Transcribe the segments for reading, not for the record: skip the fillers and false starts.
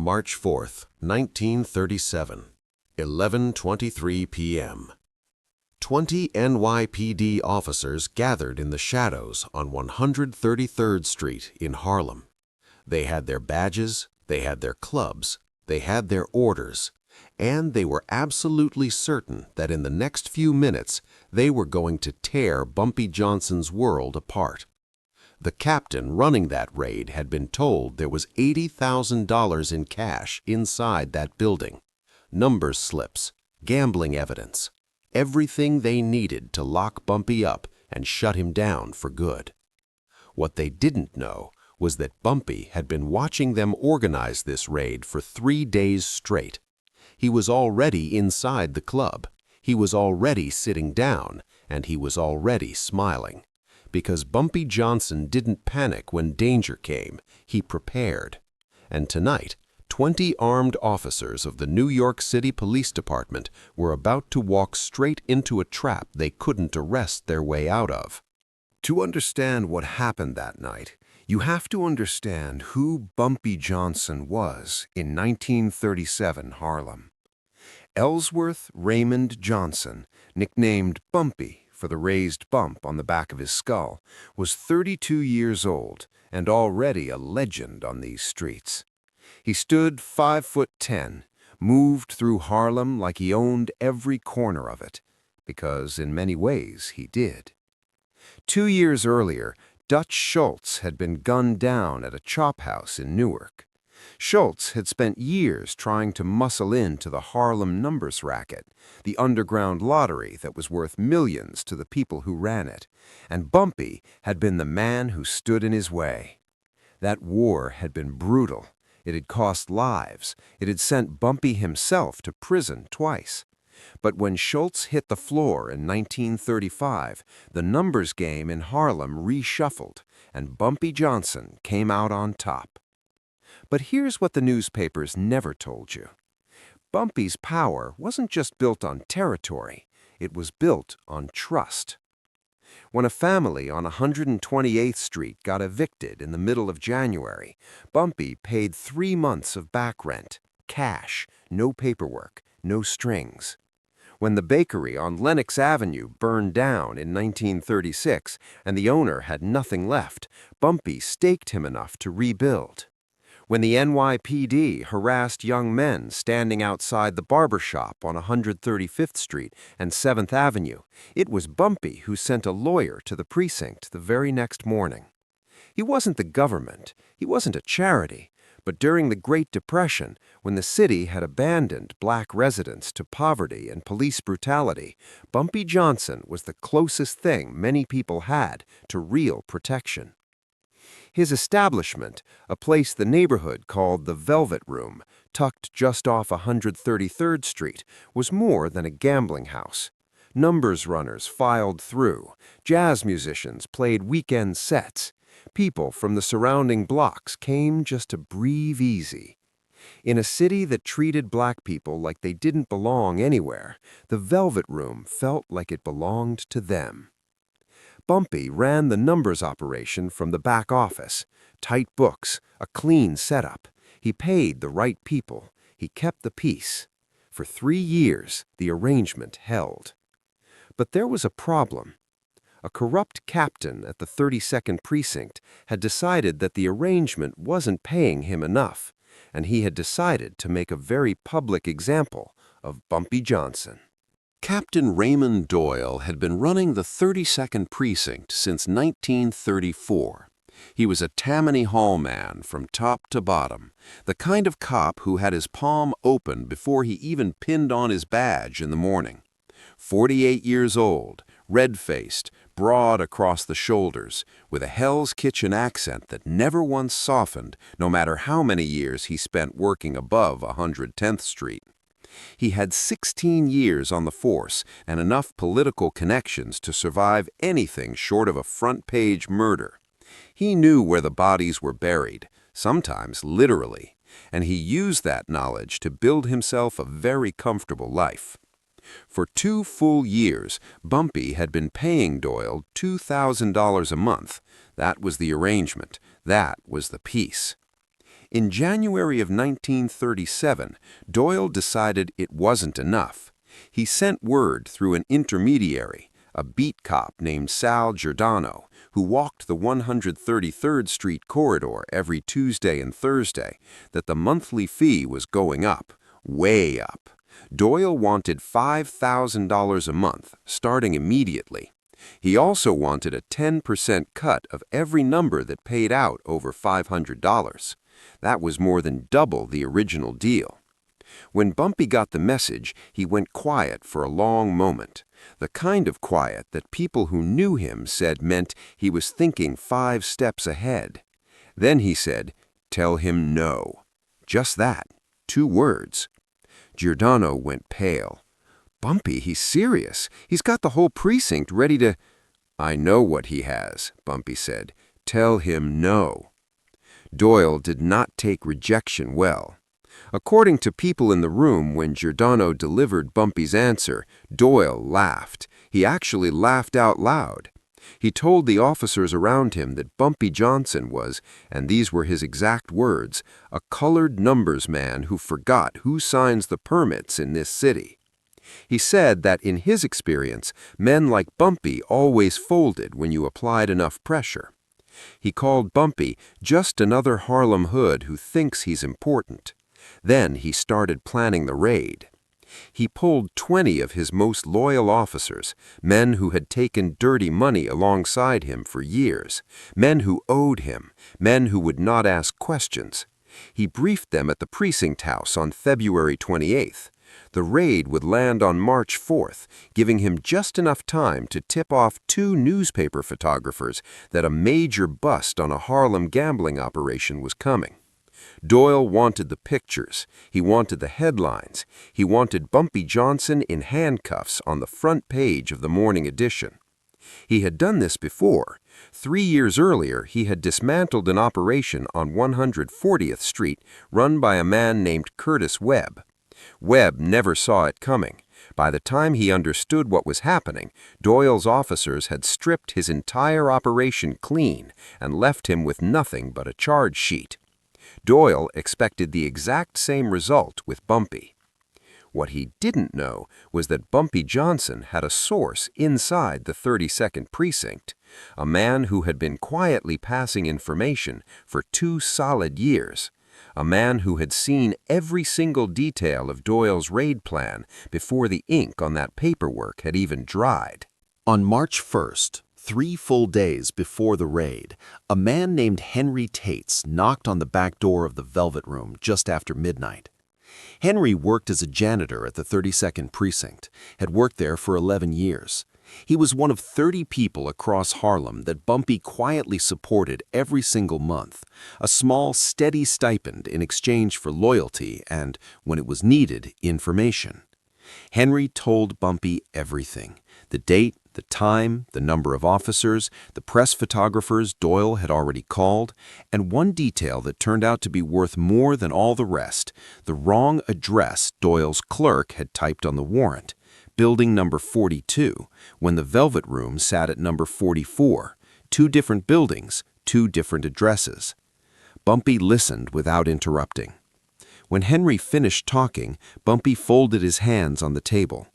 March 4th, 1937, 11:23 p.m. 20 NYPD officers gathered in the shadows on 133rd Street in Harlem. They had their badges, they had their clubs, they had their orders, and they were absolutely certain that in the next few minutes they were going to tear Bumpy Johnson's world apart. The captain running that raid had been told there was $80,000 in cash inside that building, numbers slips, gambling evidence, everything they needed to lock Bumpy up and shut him down for good. What they didn't know was that Bumpy had been watching them organize this raid for 3 days straight. He was already inside the club, he was already sitting down, and he was already smiling. Because Bumpy Johnson didn't panic when danger came, he prepared. And tonight, 20 armed officers of the New York City Police Department were about to walk straight into a trap they couldn't arrest their way out of. To understand what happened that night, you have to understand who Bumpy Johnson was in 1937 Harlem. Ellsworth Raymond Johnson, nicknamed Bumpy for the raised bump on the back of his skull, was 32 years old and already a legend on these streets. He stood 5'10", moved through Harlem like he owned every corner of it, because in many ways he did. 2 years earlier, Dutch Schultz had been gunned down at a chop house in Newark. Schultz had spent years trying to muscle into the Harlem numbers racket, the underground lottery that was worth millions to the people who ran it, and Bumpy had been the man who stood in his way. That war had been brutal. It had cost lives. It had sent Bumpy himself to prison twice. But when Schultz hit the floor in 1935, the numbers game in Harlem reshuffled, and Bumpy Johnson came out on top. But here's what the newspapers never told you. Bumpy's power wasn't just built on territory, it was built on trust. When a family on 128th Street got evicted in the middle of January, Bumpy paid 3 months of back rent, cash, no paperwork, no strings. When the bakery on Lenox Avenue burned down in 1936 and the owner had nothing left, Bumpy staked him enough to rebuild. When the NYPD harassed young men standing outside the barber shop on 135th Street and 7th Avenue, it was Bumpy who sent a lawyer to the precinct the very next morning. He wasn't the government, he wasn't a charity, but during the Great Depression, when the city had abandoned black residents to poverty and police brutality, Bumpy Johnson was the closest thing many people had to real protection. His establishment, a place the neighborhood called the Velvet Room, tucked just off 133rd Street, was more than a gambling house. Numbers runners filed through, jazz musicians played weekend sets. People from the surrounding blocks came just to breathe easy. In a city that treated black people like they didn't belong anywhere, the Velvet Room felt like it belonged to them. Bumpy ran the numbers operation from the back office. Tight books, a clean setup. He paid the right people. He kept the peace. For 3 years, the arrangement held. But there was a problem. A corrupt captain at the 32nd Precinct had decided that the arrangement wasn't paying him enough, and he had decided to make a very public example of Bumpy Johnson. Captain Raymond Doyle had been running the 32nd Precinct since 1934. He was a Tammany Hall man from top to bottom, the kind of cop who had his palm open before he even pinned on his badge in the morning. 48 years old, red-faced, broad across the shoulders, with a Hell's Kitchen accent that never once softened, no matter how many years he spent working above 110th Street. He had 16 years on the force and enough political connections to survive anything short of a front-page murder. He knew where the bodies were buried, sometimes literally, and he used that knowledge to build himself a very comfortable life. For 2 full years, Bumpy had been paying Doyle $2,000 a month. That was the arrangement. That was the peace. In January of 1937, Doyle decided it wasn't enough. He sent word through an intermediary, a beat cop named Sal Giordano, who walked the 133rd Street corridor every Tuesday and Thursday, that the monthly fee was going up, way up. Doyle wanted $5,000 a month, starting immediately. He also wanted a 10% cut of every number that paid out over $500. That was more than double the original deal. When Bumpy got the message, he went quiet for a long moment, the kind of quiet that people who knew him said meant he was thinking 5 steps ahead. Then he said, "Tell him no." Just that, 2 words. Giordano went pale. "Bumpy, he's serious. He's got the whole precinct ready to—" "I know what he has," Bumpy said. "Tell him no." Doyle did not take rejection well. According to people in the room, when Giordano delivered Bumpy's answer, Doyle laughed. He actually laughed out loud. He told the officers around him that Bumpy Johnson was, and these were his exact words, a colored numbers man who forgot who signs the permits in this city. He said that in his experience, men like Bumpy always folded when you applied enough pressure. He called Bumpy just another Harlem hood who thinks he's important. Then he started planning the raid. He pulled 20 of his most loyal officers, men who had taken dirty money alongside him for years, men who owed him, men who would not ask questions. He briefed them at the precinct house on February 28th. The raid would land on March 4th, giving him just enough time to tip off 2 newspaper photographers that a major bust on a Harlem gambling operation was coming. Doyle wanted the pictures, he wanted the headlines, he wanted Bumpy Johnson in handcuffs on the front page of the morning edition. He had done this before. 3 years earlier, he had dismantled an operation on 140th Street run by a man named Curtis Webb. Webb never saw it coming. By the time he understood what was happening, Doyle's officers had stripped his entire operation clean and left him with nothing but a charge sheet. Doyle expected the exact same result with Bumpy. What he didn't know was that Bumpy Johnson had a source inside the 32nd Precinct, a man who had been quietly passing information for 2 solid years, a man who had seen every single detail of Doyle's raid plan before the ink on that paperwork had even dried. On March 1st, 3 full days before the raid, a man named Henry Tates knocked on the back door of the Velvet Room just after midnight. Henry worked as a janitor at the 32nd Precinct, had worked there for 11 years. He was one of 30 people across Harlem that Bumpy quietly supported every single month, a small, steady stipend in exchange for loyalty and, when it was needed, information. Henry told Bumpy everything: the date, the time, the number of officers, the press photographers Doyle had already called, and one detail that turned out to be worth more than all the rest: the wrong address Doyle's clerk had typed on the warrant. Building number 42, when the Velvet Room sat at number 44. 2 different buildings, 2 different addresses. Bumpy listened without interrupting. When Henry finished talking, Bumpy folded his hands on the table.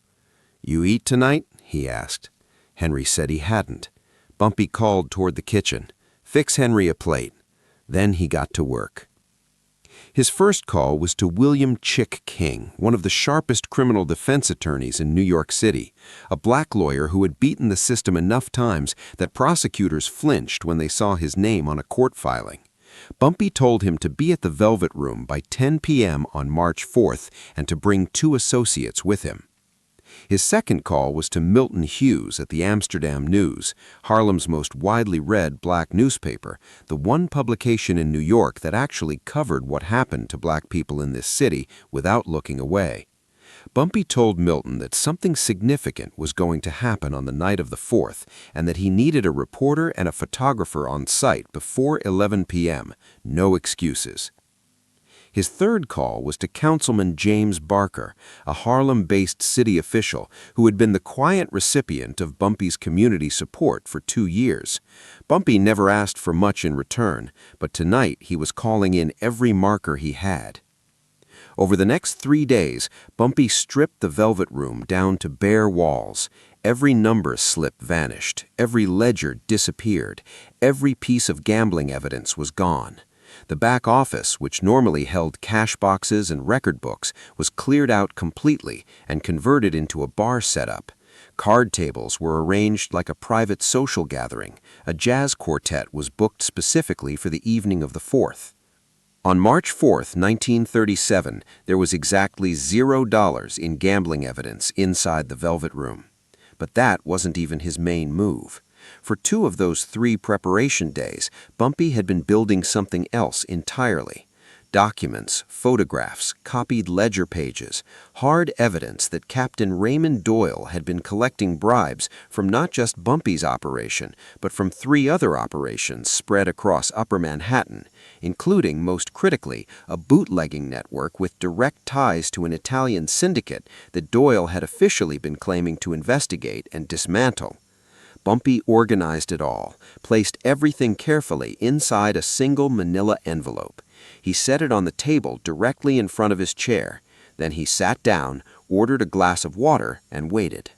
"You eat tonight?" he asked. Henry said he hadn't. Bumpy called toward the kitchen. "Fix Henry a plate." Then he got to work. His first call was to William Chick King, one of the sharpest criminal defense attorneys in New York City, a black lawyer who had beaten the system enough times that prosecutors flinched when they saw his name on a court filing. Bumpy told him to be at the Velvet Room by 10 p.m. on March 4th and to bring 2 associates with him. His second call was to Milton Hughes at the Amsterdam News, Harlem's most widely read black newspaper, the one publication in New York that actually covered what happened to black people in this city without looking away. Bumpy told Milton that something significant was going to happen on the night of the 4th and that he needed a reporter and a photographer on site before 11 p.m., no excuses. His third call was to Councilman James Barker, a Harlem-based city official who had been the quiet recipient of Bumpy's community support for 2 years. Bumpy never asked for much in return, but tonight he was calling in every marker he had. Over the next 3 days, Bumpy stripped the Velvet Room down to bare walls. Every number slip vanished, every ledger disappeared, every piece of gambling evidence was gone. The back office, which normally held cash boxes and record books, was cleared out completely and converted into a bar setup. Card tables were arranged like a private social gathering. A jazz quartet was booked specifically for the evening of the 4th. On March 4, 1937, there was exactly $0 in gambling evidence inside the Velvet Room. But that wasn't even his main move. For 2 of those 3 preparation days, Bumpy had been building something else entirely. Documents, photographs, copied ledger pages, hard evidence that Captain Raymond Doyle had been collecting bribes from not just Bumpy's operation, but from 3 other operations spread across Upper Manhattan, including, most critically, a bootlegging network with direct ties to an Italian syndicate that Doyle had officially been claiming to investigate and dismantle. Bumpy organized it all, placed everything carefully inside a single manila envelope. He set it on the table directly in front of his chair. Then he sat down, ordered a glass of water, and waited.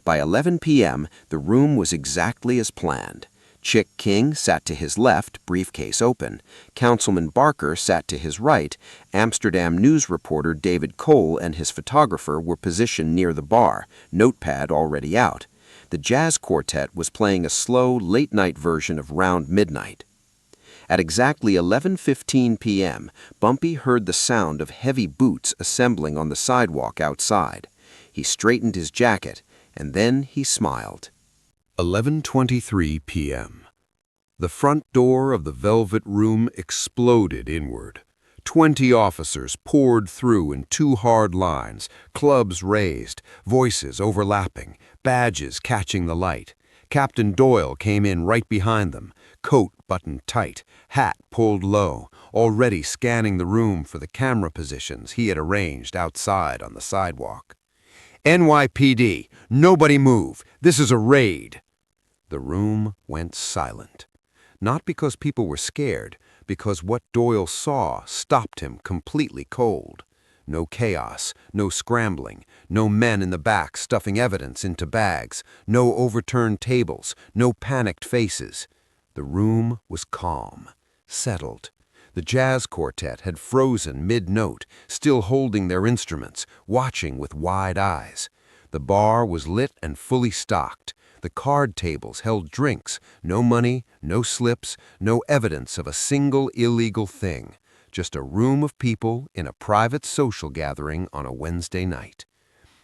By 11 p.m., the room was exactly as planned. Chick King sat to his left, briefcase open. Councilman Barker sat to his right. Amsterdam news reporter David Cole and his photographer were positioned near the bar, notepad already out. The jazz quartet was playing a slow, late-night version of Round Midnight. At exactly 11:15 p.m., Bumpy heard the sound of heavy boots assembling on the sidewalk outside. He straightened his jacket, and then he smiled. 11:23 p.m. The front door of the Velvet Room exploded inward. 20 officers poured through in 2 hard lines, clubs raised, voices overlapping, badges catching the light. Captain Doyle came in right behind them, coat buttoned tight, hat pulled low, already scanning the room for the camera positions he had arranged outside on the sidewalk. "NYPD, nobody move. This is a raid." The room went silent. Not because people were scared, because what Doyle saw stopped him completely cold. No chaos, no scrambling, no men in the back stuffing evidence into bags, no overturned tables, no panicked faces. The room was calm, settled. The jazz quartet had frozen mid-note, still holding their instruments, watching with wide eyes. The bar was lit and fully stocked. The card tables held drinks, no money, no slips, no evidence of a single illegal thing. Just a room of people in a private social gathering on a Wednesday night.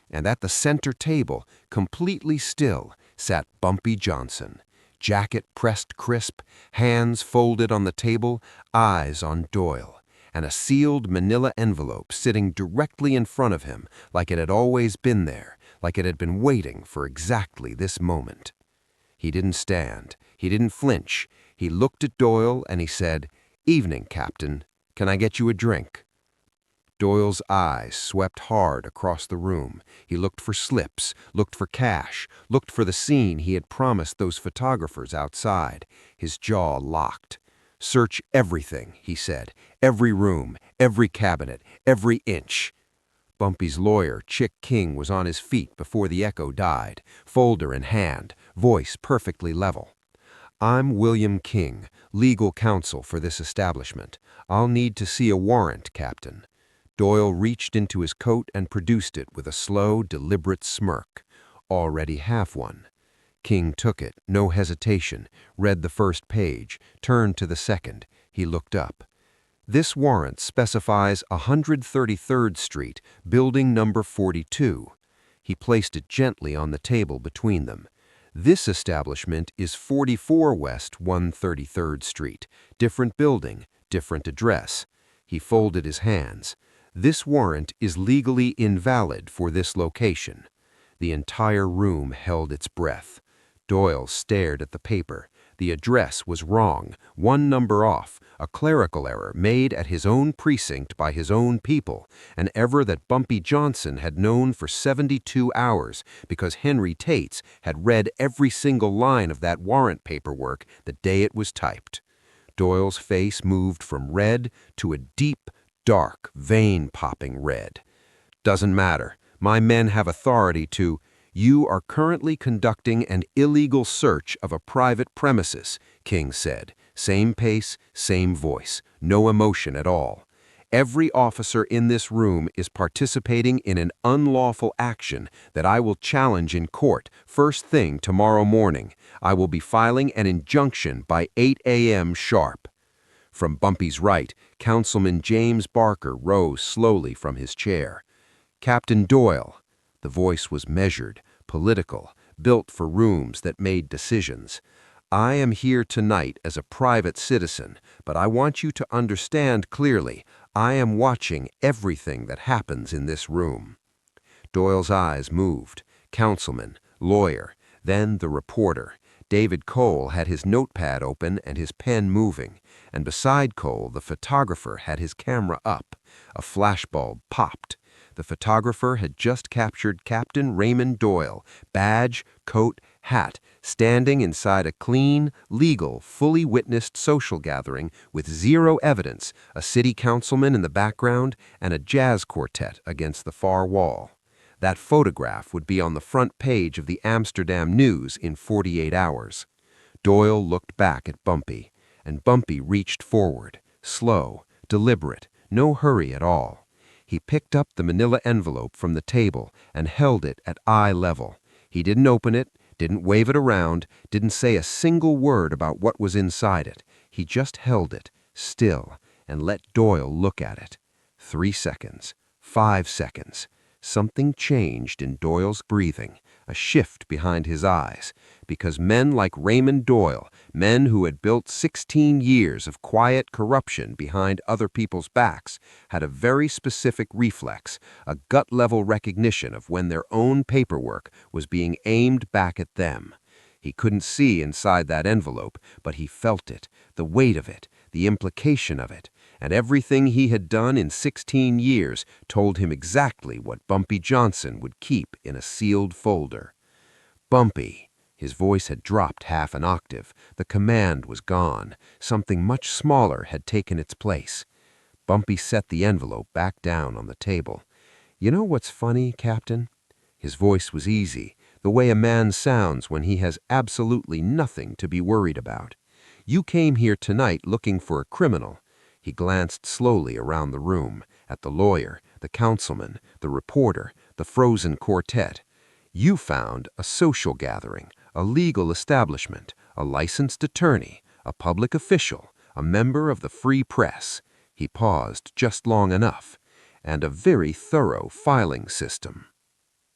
And at the center table, completely still, sat Bumpy Johnson. Jacket pressed crisp, hands folded on the table, eyes on Doyle, and a sealed manila envelope sitting directly in front of him like it had always been there, like it had been waiting for exactly this moment. He didn't stand. He didn't flinch. He looked at Doyle and he said, "Evening, Captain. Can I get you a drink?" Doyle's eyes swept hard across the room. He looked for slips, looked for cash, looked for the scene he had promised those photographers outside. His jaw locked. "Search everything," he said. "Every room, every cabinet, every inch." Bumpy's lawyer, Chick King, was on his feet before the echo died, folder in hand, voice perfectly level. "I'm William King, legal counsel for this establishment. I'll need to see a warrant, Captain." Doyle reached into his coat and produced it with a slow, deliberate smirk. "Already have one." King took it, no hesitation, read the first page, turned to the second. He looked up. "This warrant specifies 133rd Street, building number 42. He placed it gently on the table between them. "This establishment is 44 West 133rd Street, different building, different address." He folded his hands. "This warrant is legally invalid for this location." The entire room held its breath. Doyle stared at the paper. The address was wrong, one number off, a clerical error made at his own precinct by his own people, an error that Bumpy Johnson had known for 72 hours because Henry Tates had read every single line of that warrant paperwork the day it was typed. Doyle's face moved from red to a deep, dark, vein-popping red. "Doesn't matter. My men have authority to— You are currently conducting an illegal search of a private premises," King said. Same pace, same voice, no emotion at all. "Every officer in this room is participating in an unlawful action that I will challenge in court first thing tomorrow morning. I will be filing an injunction by 8 a.m. sharp." From Bumpy's right, Councilman James Barker rose slowly from his chair. "Captain Doyle." The voice was measured, political, built for rooms that made decisions. "I am here tonight as a private citizen, but I want you to understand clearly, I am watching everything that happens in this room." Doyle's eyes moved. Councilman, lawyer, then the reporter. David Cole had his notepad open and his pen moving, and beside Cole, the photographer had his camera up. A flashbulb popped. The photographer had just captured Captain Raymond Doyle, badge, coat, hat, standing inside a clean, legal, fully witnessed social gathering with zero evidence, a city councilman in the background, and a jazz quartet against the far wall. That photograph would be on the front page of the Amsterdam News in 48 hours. Doyle looked back at Bumpy, and Bumpy reached forward, slow, deliberate, no hurry at all. He picked up the manila envelope from the table and held it at eye level. He didn't open it, didn't wave it around, didn't say a single word about what was inside it. He just held it, still, and let Doyle look at it. 3 seconds, 5 seconds. Something changed in Doyle's breathing, a shift behind his eyes, because men like Raymond Doyle, men who had built 16 years of quiet corruption behind other people's backs, had a very specific reflex, a gut-level recognition of when their own paperwork was being aimed back at them. He couldn't see inside that envelope, but he felt it, the weight of it, the implication of it, and everything he had done in 16 years told him exactly what Bumpy Johnson would keep in a sealed folder. "Bumpy." His voice had dropped half an octave. The command was gone. Something much smaller had taken its place. Bumpy set the envelope back down on the table. "You know what's funny, Captain?" His voice was easy, the way a man sounds when he has absolutely nothing to be worried about. "You came here tonight looking for a criminal." He glanced slowly around the room, at the lawyer, the councilman, the reporter, the frozen quartet. "You found a social gathering, a legal establishment, a licensed attorney, a public official, a member of the free press." He paused just long enough. "And a very thorough filing system."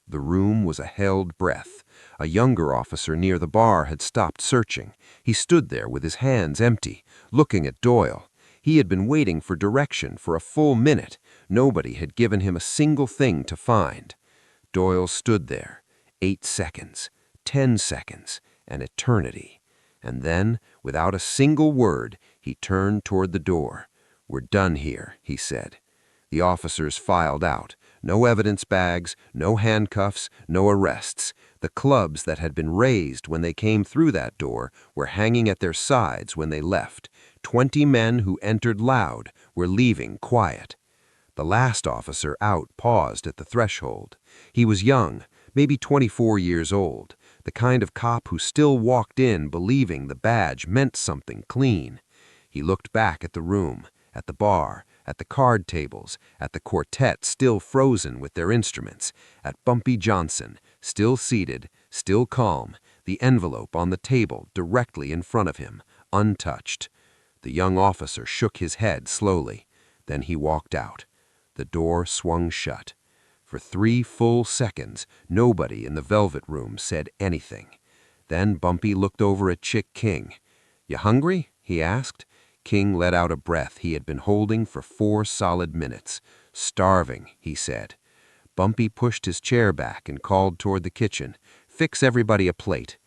The room was a held breath. A younger officer near the bar had stopped searching. He stood there with his hands empty, looking at Doyle. He had been waiting for direction for a full minute. Nobody had given him a single thing to find. Doyle stood there. 8 seconds, 10 seconds, an eternity. And then, without a single word, he turned toward the door. "We're done here," he said. The officers filed out. No evidence bags, no handcuffs, no arrests. The clubs that had been raised when they came through that door were hanging at their sides when they left. 20 men who entered loud were leaving quiet. The last officer out paused at the threshold. He was young, maybe 24 years old, the kind of cop who still walked in believing the badge meant something clean. He looked back at the room, at the bar, at the card tables, at the quartet still frozen with their instruments, at Bumpy Johnson, still seated, still calm, the envelope on the table directly in front of him, untouched. The young officer shook his head slowly. Then he walked out. The door swung shut. For 3 full seconds, nobody in the Velvet Room said anything. Then Bumpy looked over at Chick King. "You hungry?" he asked. King let out a breath he had been holding for 4 solid minutes. "Starving," he said. Bumpy pushed his chair back and called toward the kitchen. "Fix everybody a plate."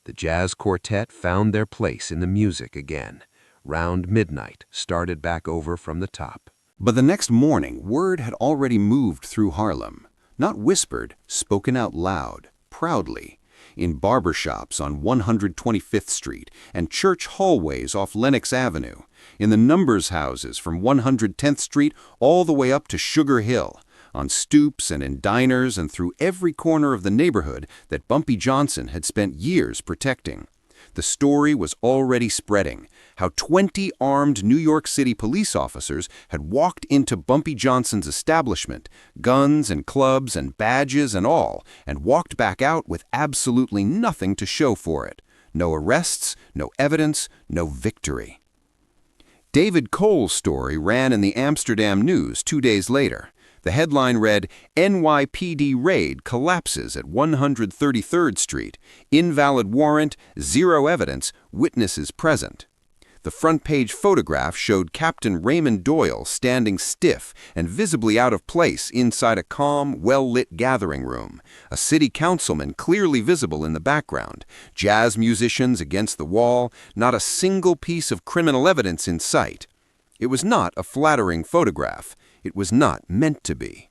The jazz quartet found their place in the music again. Round midnight started back over from the top. But the next morning, word had already moved through Harlem. Not whispered, spoken out loud, proudly. In barbershops on 125th Street and church hallways off Lenox Avenue. In the numbers houses from 110th Street all the way up to Sugar Hill. On stoops and in diners and through every corner of the neighborhood that Bumpy Johnson had spent years protecting. The story was already spreading, how 20 armed New York City police officers had walked into Bumpy Johnson's establishment, guns and clubs and badges and all, and walked back out with absolutely nothing to show for it. No arrests, no evidence, no victory. David Cole's story ran in the Amsterdam News 2 days later. The headline read, "NYPD raid collapses at 133rd Street. Invalid warrant, zero evidence, witnesses present." The front-page photograph showed Captain Raymond Doyle standing stiff and visibly out of place inside a calm, well-lit gathering room. A city councilman clearly visible in the background. Jazz musicians against the wall, not a single piece of criminal evidence in sight. It was not a flattering photograph. It was not meant to be.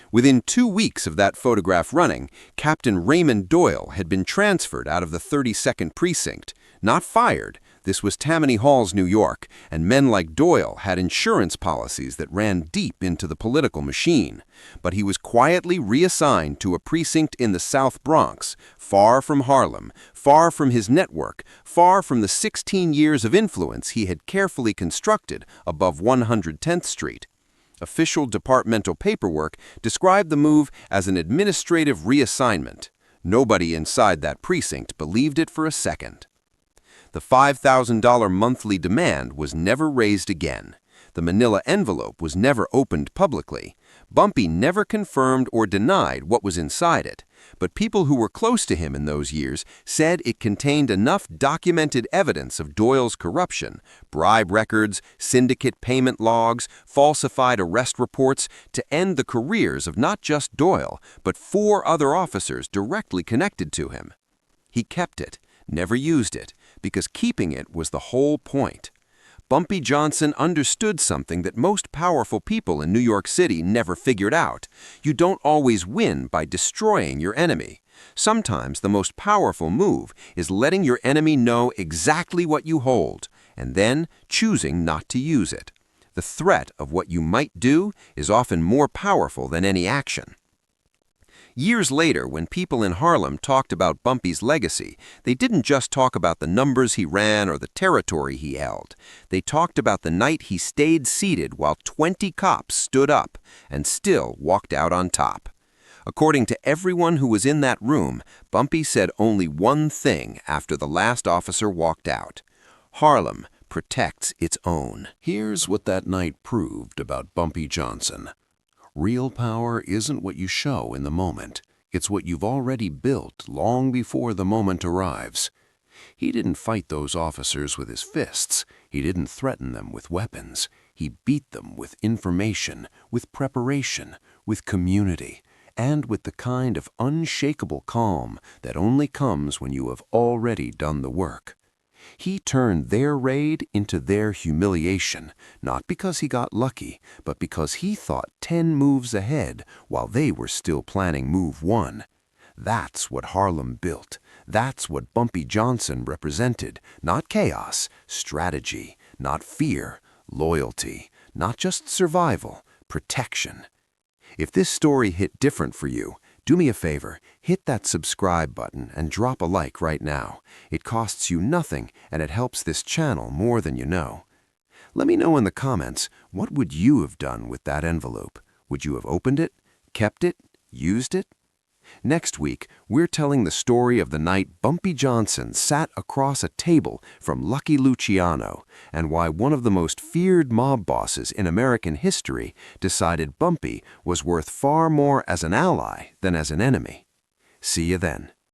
Within 2 weeks of that photograph running, Captain Raymond Doyle had been transferred out of the 32nd Precinct. Not fired. This was Tammany Halls, New York, and men like Doyle had insurance policies that ran deep into the political machine. But he was quietly reassigned to a precinct in the South Bronx, far from Harlem, far from his network, far from the 16 years of influence he had carefully constructed above 110th Street. Official departmental paperwork described the move as an administrative reassignment. Nobody inside that precinct believed it for a second. The $5,000 monthly demand was never raised again. The manila envelope was never opened publicly. Bumpy never confirmed or denied what was inside it, but people who were close to him in those years said it contained enough documented evidence of Doyle's corruption, bribe records, syndicate payment logs, falsified arrest reports, to end the careers of not just Doyle, but 4 other officers directly connected to him. He kept it, never used it, because keeping it was the whole point. Bumpy Johnson understood something that most powerful people in New York City never figured out. You don't always win by destroying your enemy. Sometimes the most powerful move is letting your enemy know exactly what you hold, and then choosing not to use it. The threat of what you might do is often more powerful than any action. Years later, when people in Harlem talked about Bumpy's legacy, they didn't just talk about the numbers he ran or the territory he held. They talked about the night he stayed seated while 20 cops stood up and still walked out on top. According to everyone who was in that room, Bumpy said only one thing after the last officer walked out: Harlem protects its own. Here's what that night proved about Bumpy Johnson. Real power isn't what you show in the moment. It's what you've already built long before the moment arrives. He didn't fight those officers with his fists. He didn't threaten them with weapons. He beat them with information, with preparation, with community, and with the kind of unshakable calm that only comes when you have already done the work. He turned their raid into their humiliation, not because he got lucky, but because he thought 10 moves ahead while they were still planning move 1. That's what Harlem built. That's what Bumpy Johnson represented. Not chaos, strategy, not fear, loyalty, not just survival, protection. If this story hit different for you, do me a favor, hit that subscribe button and drop a like right now. It costs you nothing and it helps this channel more than you know. Let me know in the comments, what would you have done with that envelope? Would you have opened it, kept it, used it? Next week, we're telling the story of the night Bumpy Johnson sat across a table from Lucky Luciano and why one of the most feared mob bosses in American history decided Bumpy was worth far more as an ally than as an enemy. See you then.